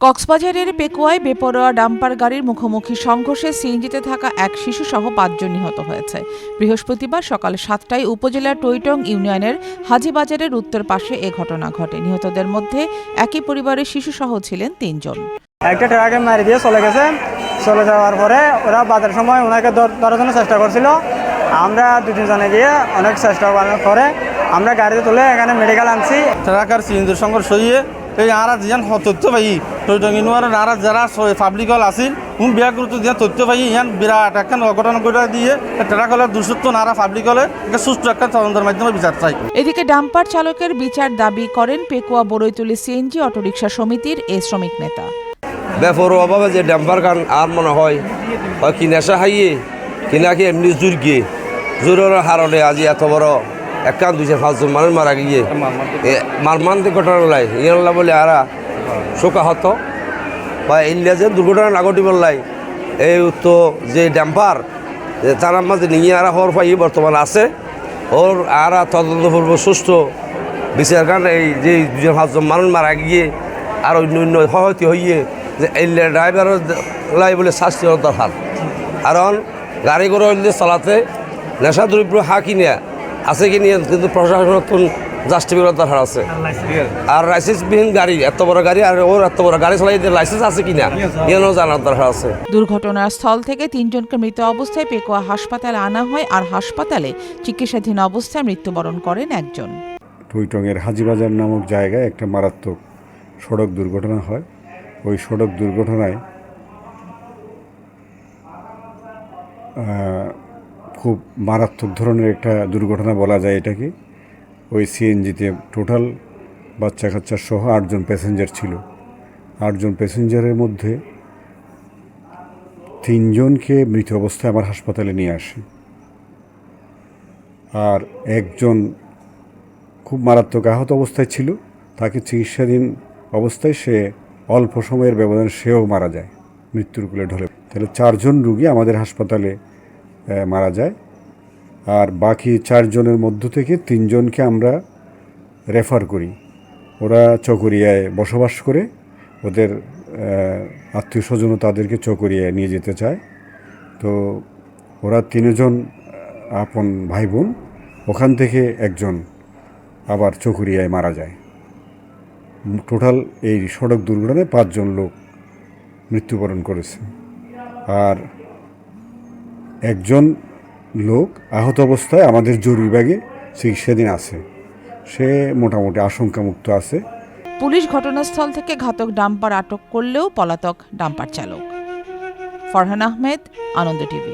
কক্সবাজারের পেকুয়ায় বেপরোয়া ডাম্পার গাড়ির মুখোমুখি সংঘর্ষে সিএনজিতে থাকা এক শিশুসহ ৫ জন নিহত হয়েছে। বৃহস্পতিবার সকাল ৭টায় উপজেলার টইটং ইউনিয়নের হাজীবাজারের উত্তর পাশে এ ঘটনা ঘটে। নিহতদের মধ্যে একই পরিবারের শিশুসহ ছিলেন ৩ জন। একটা ট্রাকে মারি দিয়ে চলে গেছে। চলে যাওয়ার পরে ওরা বাজার সময় ওনাকে ধরার জন্য চেষ্টা করছিল। আমরা ২-৩ জনে গিয়ে অনেক চেষ্টা করার পরে আমরা গাড়িতে তুলে এখানে মেডিকেল আনছি। ট্রাক আর সিএনজির সংঘর্ষ হয়ে এই আর যেন তথ্য পাই টইটং ইউনিয়নের আর যারা পাবলিক হল আসিল বিয়া গুরুত্ব দিয়ে তথ্য পাই ইয়ান বিরাট একটা অঘটন করে দিয়ে ট্রাক হলের দুঃসত্য নারা পাবলিক হলে একটা সুষ্ঠু একটা তদন্তের মাধ্যমে বিচার চাই। এদিকে ডাম্পার চালকের বিচার দাবি করেন পেকুয়া বড়ইতলী সিএনজি অটোরিকশা সমিতির এ শ্রমিক নেতা। বেপরোয়াভাবে যে ডাম্পার গান আর মনে হয় কি নেশা খাইয়ে কিনা কি এমনি জোর গিয়ে জোরের হারণে আজি এত বড় ১-২-৫ জন মানুষ মারা গিয়ে মারমান্তিক ঘটনা লাই ইয়াল্লা বলে আরা শোকাহত বা ইন্ডিয়া যে দুর্ঘটনা নাগটি বললাই এই তো যে ডাম্পার তার মাঝে নিয়ে আরা হওয়ার পাই বর্তমান আছে ওর আরা তদন্তপূর্ব সুষ্ঠু বিচার কারণে এই যে ২-৫ জন মানুষ মারা গিয়ে আর অন্য হয়তো হইয়ে যে এই ড্রাইভারের লাই বলে শাস্তি দরকার। কারণ গাড়ি করে চালাতে নেশা দ্রব্য হাকি নেয়া আছে কি নিয়ে কিন্তু প্রশাসন জাস্টিফিকেশন দরকার আছে। আর লাইসেন্সবিহীন গাড়ি এত বড় গাড়ি আর ওর এত বড় গাড়ি চালাই লাইসেন্স আছে কিনা এও জানার দরকার আছে। দুর্ঘটনার স্থল থেকে ৩ জনকে মৃত অবস্থায় পেকুয়া হাসপাতালে আনা হয় আর হাসপাতালে চিকিৎসাধীন অবস্থায় মৃত্যুবরণ করেন একজন। টইটংয়ের হাজীবাজার নামক জায়গায় একটা মারাত্মক সড়ক দুর্ঘটনা হয়। ওই সড়ক দুর্ঘটনায় খুব মারাত্মক ধরনের একটা দুর্ঘটনা বলা যায় এটাকে। ওই সিএনজিতে টোটাল বাচ্চা কাচ্চা সহ ৮ জন প্যাসেঞ্জার ছিল। ৮ জন প্যাসেঞ্জারের মধ্যে ৩ জনকে মৃত অবস্থায় আমার হাসপাতালে নিয়ে আসি, আর একজন খুব মারাত্মক আহত অবস্থায় ছিল। তাকে চিকিৎসাধীন অবস্থায় সে অল্প সময়ের ব্যবধানে সেও মারা যায়, মৃত্যুর কোলে ঢলে। তাহলে ৪ জন রুগী আমাদের হাসপাতালে মারা যায়, আর বাকি ৪ জনের মধ্য থেকে ৩ জনকে আমরা রেফার করি। ওরা চকরিয়ায় বসবাস করে, ওদের আত্মীয় স্বজনও তাদেরকে চকরিয়ায় নিয়ে যেতে চায়। তো ওরা ৩ জন আপন ভাই বোন, ওখান থেকে একজন আবার চকরিয়ায় মারা যায়। টোটাল এই সড়ক দুর্ঘটনায় ৫ জন লোক মৃত্যুবরণ করেছে, আর একজন লোক আহত অবস্থায় আমাদের জরুরি বিভাগে চিকিৎসাধীন আছে। সে মোটামুটি আশঙ্কামুক্ত আছে। পুলিশ ঘটনাস্থল থেকে ঘাতক ডাম্পার আটক করলেও পলাতক ডাম্পার চালক। ফরহান আহমেদ, আনন্দ টিভি।